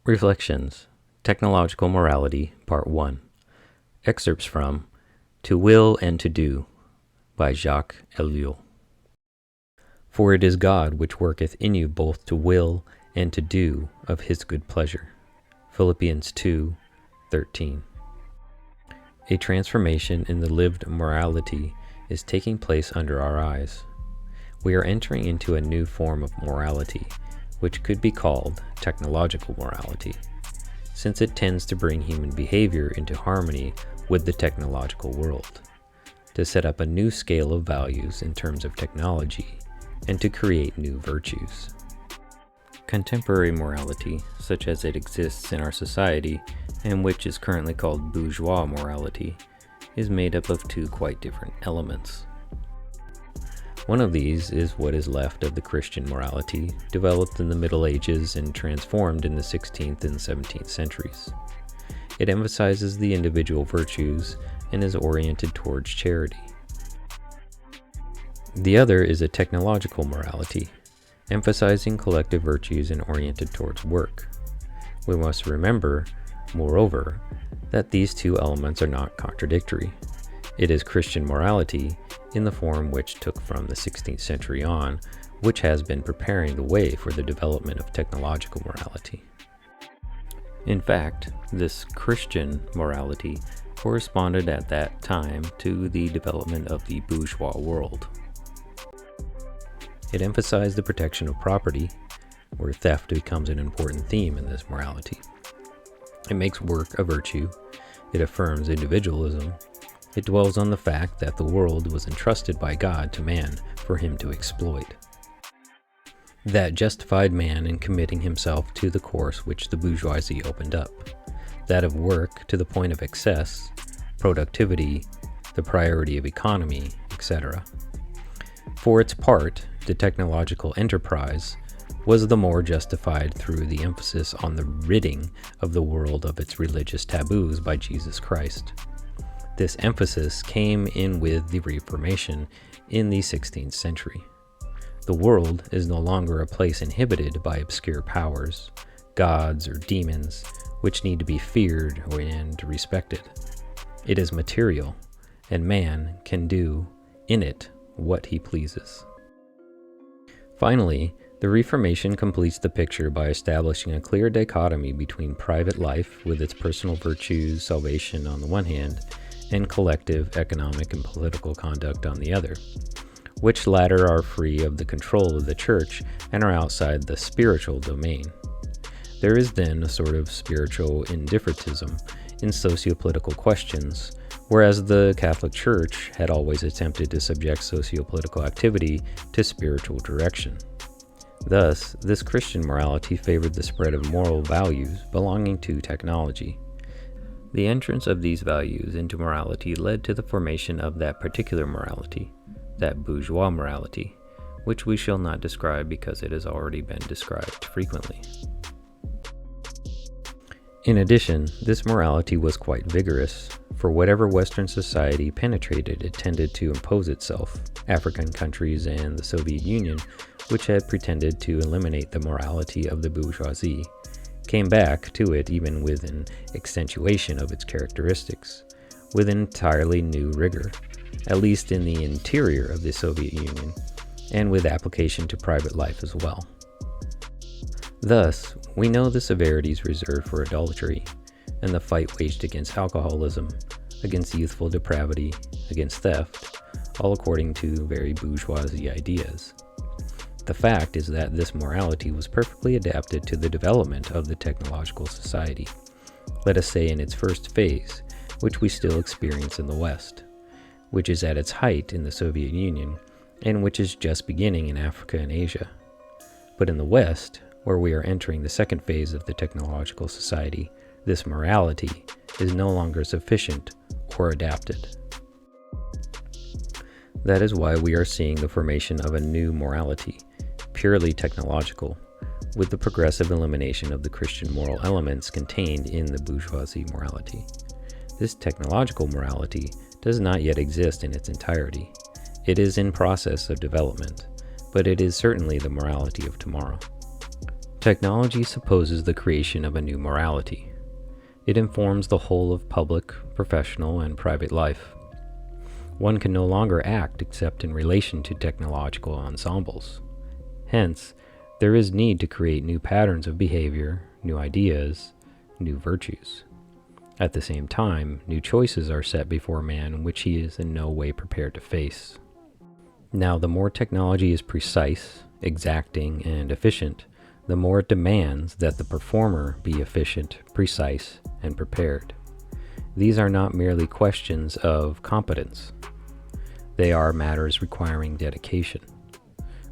Reflections. Technological Morality, Part 1. Excerpts from To Will and to Do by Jacques Ellul. For it is God which worketh in you both to will and to do of his good pleasure. Philippians 2:13. A transformation in the lived morality is taking place under our eyes. We are entering into a new form of morality, which could be called technological morality, since it tends to bring human behavior into harmony with the technological world, to set up a new scale of values in terms of technology, and to create new virtues. Contemporary morality, such as it exists in our society, and which is currently called bourgeois morality, is made up of two quite different elements. One of these is what is left of the Christian morality, developed in the Middle Ages and transformed in the 16th and 17th centuries. It emphasizes the individual virtues and is oriented towards charity. The other is a technological morality, emphasizing collective virtues and oriented towards work. We must remember, moreover, that these two elements are not contradictory. It is Christian morality, in the form which took from the 16th century on, which has been preparing the way for the development of technological morality. In fact, this Christian morality corresponded at that time to the development of the bourgeois world. It emphasized the protection of property, where theft becomes an important theme in this morality. It makes work a virtue. It affirms individualism. It dwells on the fact that the world was entrusted by God to man for him to exploit. That justified man in committing himself to the course which the bourgeoisie opened up, that of work to the point of excess, productivity, the priority of economy, etc. For its part, the technological enterprise was the more justified through the emphasis on the ridding of the world of its religious taboos by Jesus Christ. This emphasis came in with the Reformation in the 16th century. The world is no longer a place inhibited by obscure powers, gods, or demons, which need to be feared and respected. It is material, and man can do in it what he pleases. Finally, the Reformation completes the picture by establishing a clear dichotomy between private life with its personal virtues, salvation on the one hand, and collective economic and political conduct on the other, which latter are free of the control of the church and are outside the spiritual domain. There is then a sort of spiritual indifferentism in sociopolitical questions, whereas the Catholic Church had always attempted to subject sociopolitical activity to spiritual direction. Thus, this Christian morality favored the spread of moral values belonging to technology. The entrance of these values into morality led to the formation of that particular morality, that bourgeois morality, which we shall not describe because it has already been described frequently. In addition, this morality was quite vigorous, for whatever Western society penetrated, it tended to impose itself. African countries and the Soviet Union, which had pretended to eliminate the morality of the bourgeoisie, came back to it even with an accentuation of its characteristics, with an entirely new rigor, at least in the interior of the Soviet Union, and with application to private life as well. Thus, we know the severities reserved for adultery, and the fight waged against alcoholism, against youthful depravity, against theft, all according to very bourgeoisie ideas. The fact is that this morality was perfectly adapted to the development of the technological society, let us say in its first phase, which we still experience in the West, which is at its height in the Soviet Union, and which is just beginning in Africa and Asia. But in the West, where we are entering the second phase of the technological society, this morality is no longer sufficient or adapted. That is why we are seeing the formation of a new morality, purely technological, with the progressive elimination of the Christian moral elements contained in the bourgeoisie morality. This technological morality does not yet exist in its entirety. It is in process of development, but it is certainly the morality of tomorrow. Technology supposes the creation of a new morality. It informs the whole of public, professional, and private life. One can no longer act except in relation to technological ensembles. Hence, there is need to create new patterns of behavior, new ideas, new virtues. At the same time, new choices are set before man which he is in no way prepared to face. Now, the more technology is precise, exacting, and efficient, the more it demands that the performer be efficient, precise, and prepared. These are not merely questions of competence. They are matters requiring dedication.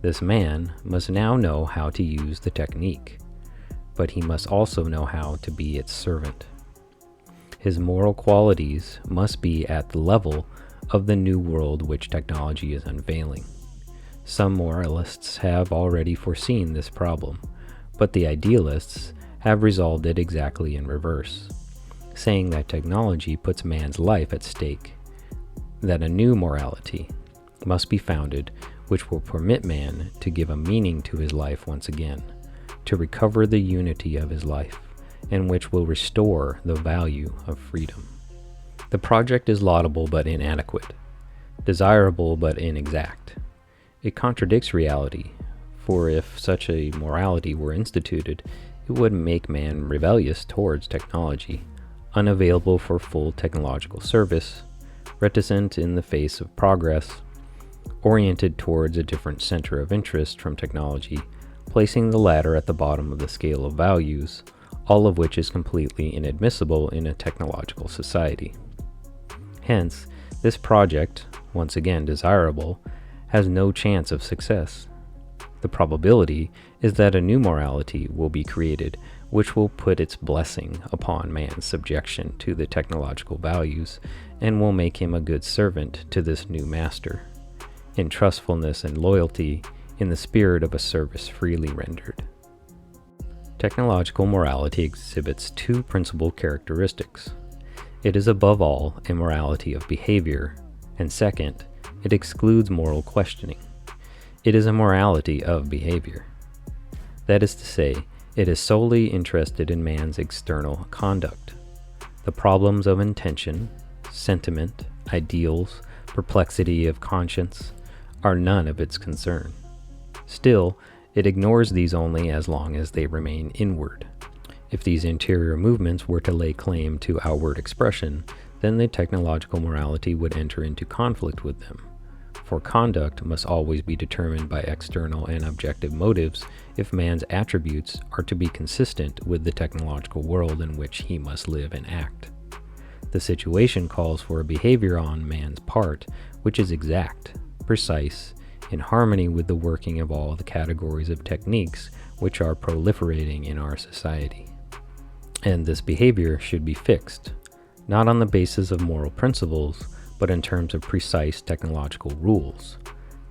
This man must now know how to use the technique, but he must also know how to be its servant. His moral qualities must be at the level of the new world which technology is unveiling. Some moralists have already foreseen this problem, but the idealists have resolved it exactly in reverse, saying that technology puts man's life at stake, that a new morality must be founded which will permit man to give a meaning to his life once again, to recover the unity of his life, and which will restore the value of freedom. The project is laudable but inadequate, desirable but inexact. It contradicts reality, for if such a morality were instituted, it would make man rebellious towards technology, unavailable for full technological service, reticent in the face of progress, oriented towards a different center of interest from technology, placing the latter at the bottom of the scale of values, all of which is completely inadmissible in a technological society. Hence, this project, once again desirable, has no chance of success. The probability is that a new morality will be created which will put its blessing upon man's subjection to the technological values and will make him a good servant to this new master, in trustfulness and loyalty, in the spirit of a service freely rendered. Technological morality exhibits two principal characteristics. It is above all a morality of behavior, and second, it excludes moral questioning. It is a morality of behavior. That is to say, it is solely interested in man's external conduct. The problems of intention, sentiment, ideals, perplexity of conscience are none of its concern. Still, it ignores these only as long as they remain inward. If these interior movements were to lay claim to outward expression, then the technological morality would enter into conflict with them. For conduct must always be determined by external and objective motives if man's attributes are to be consistent with the technological world in which he must live and act. The situation calls for a behavior on man's part which is exact, precise, in harmony with the working of all the categories of techniques which are proliferating in our society. And this behavior should be fixed, not on the basis of moral principles, but in terms of precise technological rules,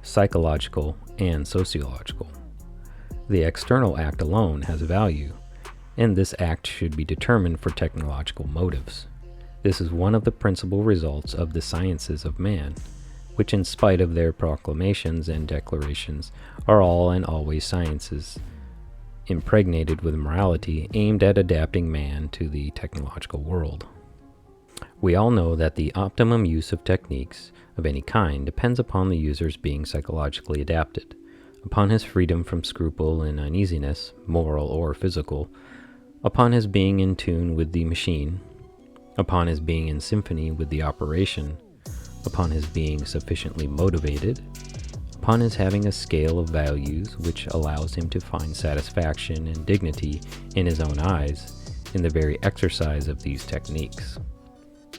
psychological and sociological. The external act alone has value, and this act should be determined for technological motives. This is one of the principal results of the sciences of man, which in spite of their proclamations and declarations are all and always sciences impregnated with morality aimed at adapting man to the technological world. We all know that the optimum use of techniques of any kind depends upon the user's being psychologically adapted, upon his freedom from scruple and uneasiness, moral or physical, upon his being in tune with the machine, upon his being in symphony with the operation, upon his being sufficiently motivated, upon his having a scale of values which allows him to find satisfaction and dignity in his own eyes in the very exercise of these techniques.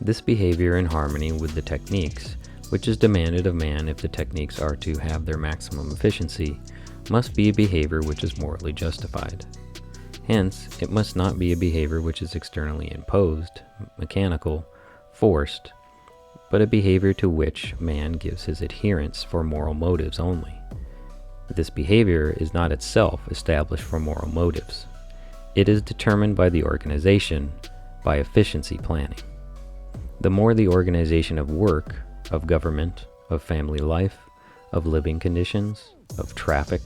This behavior in harmony with the techniques, which is demanded of man if the techniques are to have their maximum efficiency, must be a behavior which is morally justified. Hence, it must not be a behavior which is externally imposed, mechanical, forced, but a behavior to which man gives his adherence for moral motives only. This behavior is not itself established for moral motives. It is determined by the organization, by efficiency planning. The more the organization of work, of government, of family life, of living conditions, of traffic,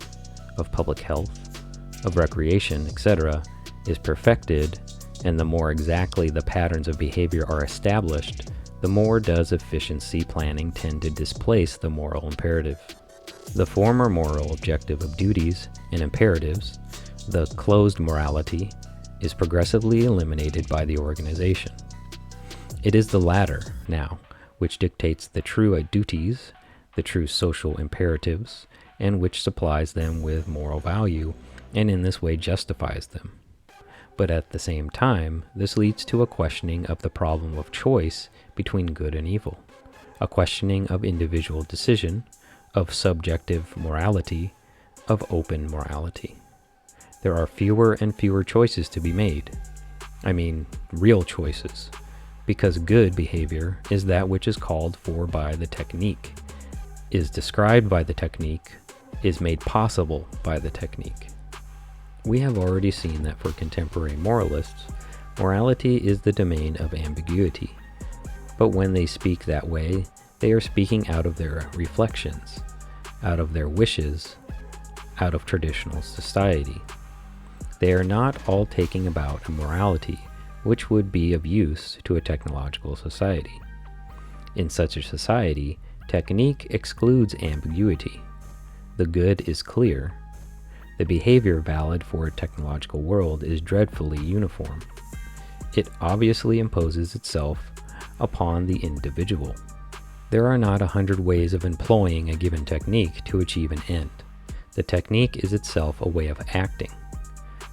of public health, of recreation, etc., is perfected, and the more exactly the patterns of behavior are established, the more does efficiency planning tend to displace the moral imperative. The former moral objective of duties and imperatives, the closed morality, is progressively eliminated by the organization. It is the latter, now, which dictates the true duties, the true social imperatives, and which supplies them with moral value, and in this way justifies them. But at the same time, this leads to a questioning of the problem of choice between good and evil, a questioning of individual decision, of subjective morality, of open morality. There are fewer and fewer choices to be made. I mean, real choices, because good behavior is that which is called for by the technique, is described by the technique, is made possible by the technique. We have already seen that for contemporary moralists, morality is the domain of ambiguity. But when they speak that way, they are speaking out of their reflections, out of their wishes, out of traditional society. They are not all taking about a morality which would be of use to a technological society. In such a society, technique excludes ambiguity. The good is clear. The behavior valid for a technological world is dreadfully uniform. It obviously imposes itself upon the individual. There are not 100 ways of employing a given technique to achieve an end. The technique is itself a way of acting.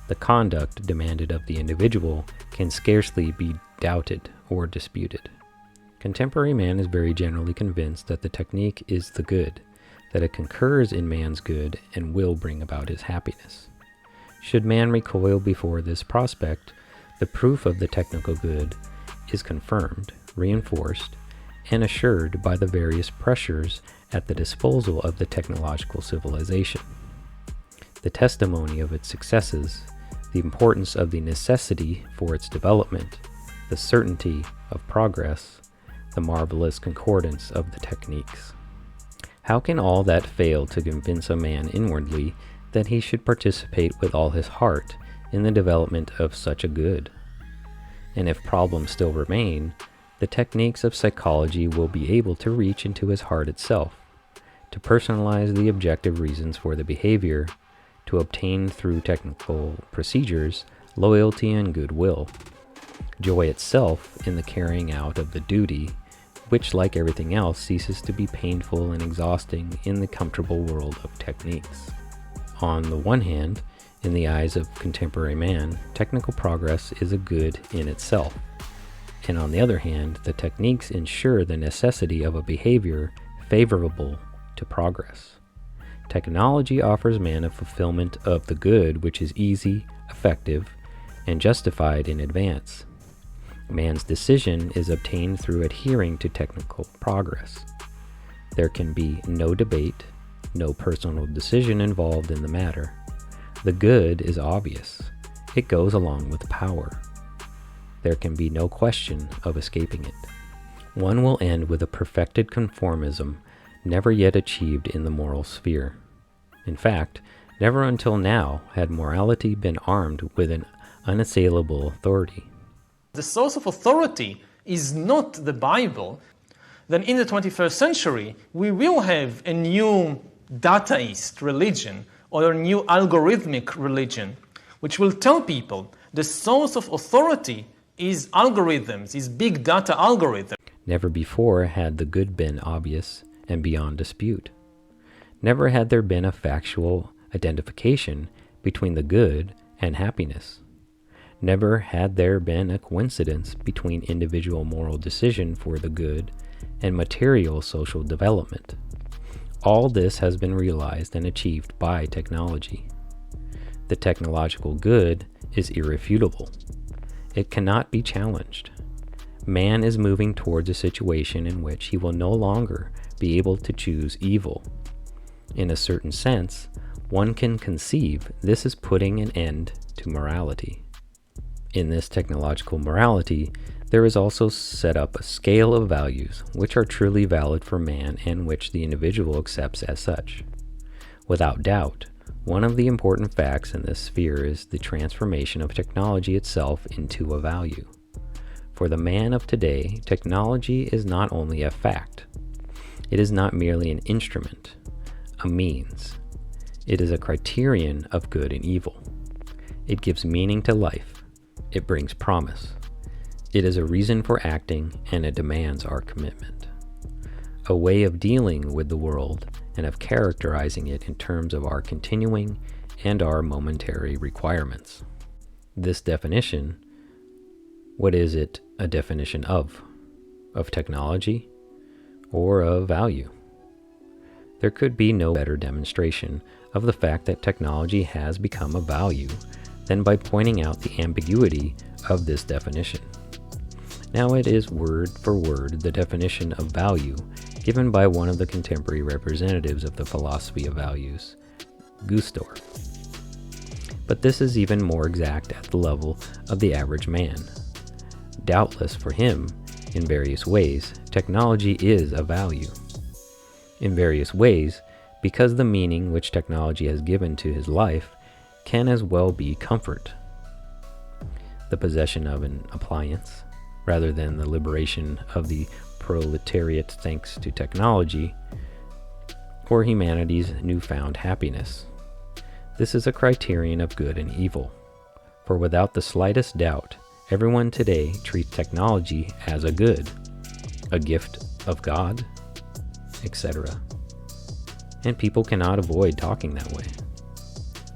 The conduct demanded of the individual can scarcely be doubted or disputed. Contemporary man is very generally convinced that the technique is the good, that it concurs in man's good and will bring about his happiness. Should man recoil before this prospect, the proof of the technical good is confirmed, reinforced, and assured by the various pressures at the disposal of the technological civilization. The testimony of its successes, the importance of the necessity for its development, the certainty of progress, the marvelous concordance of the techniques. How can all that fail to convince a man inwardly that he should participate with all his heart in the development of such a good? And if problems still remain, the techniques of psychology will be able to reach into his heart itself, to personalize the objective reasons for the behavior, to obtain through technical procedures loyalty and goodwill, joy itself in the carrying out of the duty, which, like everything else, ceases to be painful and exhausting in the comfortable world of techniques. On the one hand, in the eyes of contemporary man, technical progress is a good in itself, and on the other hand, the techniques ensure the necessity of a behavior favorable to progress. Technology offers man a fulfillment of the good which is easy, effective, and justified in advance. Man's decision is obtained through adhering to technical progress. There can be no debate, no personal decision involved in the matter. The good is obvious. It goes along with power. There can be no question of escaping it. One will end with a perfected conformism never yet achieved in the moral sphere. In fact, never until now had morality been armed with an unassailable authority. The source of authority is not the Bible, then in the 21st century we will have a new dataist religion or a new algorithmic religion which will tell people the source of authority is algorithms, is big data algorithms. Never before had the good been obvious and beyond dispute. Never had there been a factual identification between the good and happiness. Never had there been a coincidence between individual moral decision for the good and material social development. All this has been realized and achieved by technology. The technological good is irrefutable. It cannot be challenged. Man is moving towards a situation in which he will no longer be able to choose evil. In a certain sense, one can conceive this is putting an end to morality. In this technological morality, there is also set up a scale of values which are truly valid for man and which the individual accepts as such. Without doubt, One of the important facts in this sphere is the transformation of technology itself into a value. For the man of today, technology is not only a fact. It is not merely an instrument, a means. It is a criterion of good and evil. It gives meaning to life. It brings promise. It is a reason for acting, and it demands our commitment. A way of dealing with the world and of characterizing it in terms of our continuing and our momentary requirements. This definition, what is it a definition of? Of technology or of value? There could be no better demonstration of the fact that technology has become a value than by pointing out the ambiguity of this definition. Now it is word for word the definition of value given by one of the contemporary representatives of the philosophy of values, Gustor. But this is even more exact at the level of the average man. Doubtless for him, in various ways, technology is a value. In various ways, because the meaning which technology has given to his life can as well be comfort. The possession of an appliance, rather than the liberation of the proletariat thanks to technology, or humanity's newfound happiness. This is a criterion of good and evil, for without the slightest doubt, everyone today treats technology as a good, a gift of God, etc. And people cannot avoid talking that way.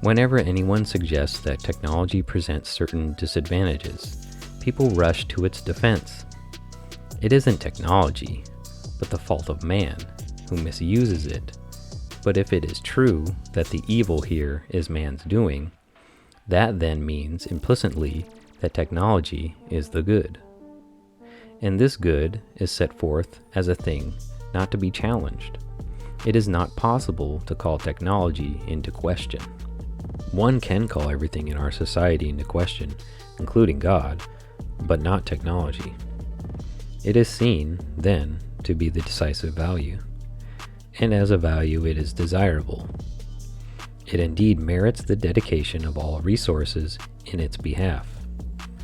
Whenever anyone suggests that technology presents certain disadvantages, people rush to its defense. It isn't technology, but the fault of man, who misuses it. But if it is true that the evil here is man's doing, that then means implicitly that technology is the good. And this good is set forth as a thing not to be challenged. It is not possible to call technology into question. One can call everything in our society into question, including God, but not technology. It is seen, then, to be the decisive value, and as a value it is desirable. It indeed merits the dedication of all resources in its behalf.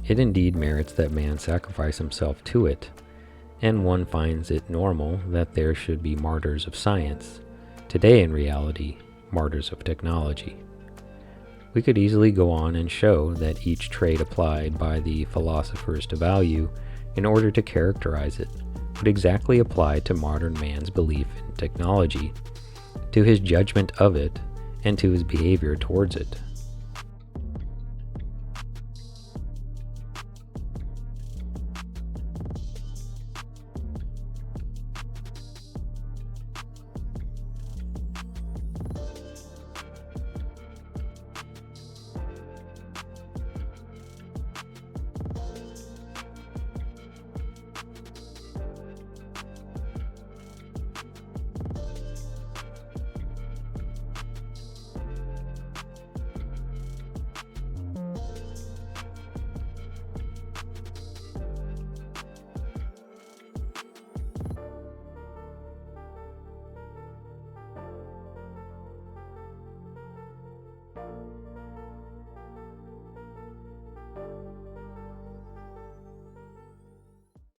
It indeed merits that man sacrifice himself to it, and one finds it normal that there should be martyrs of science, today in reality, martyrs of technology. We could easily go on and show that each trait applied by the philosophers to value in order to characterize it would exactly apply to modern man's belief in technology, to his judgment of it, and to his behavior towards it.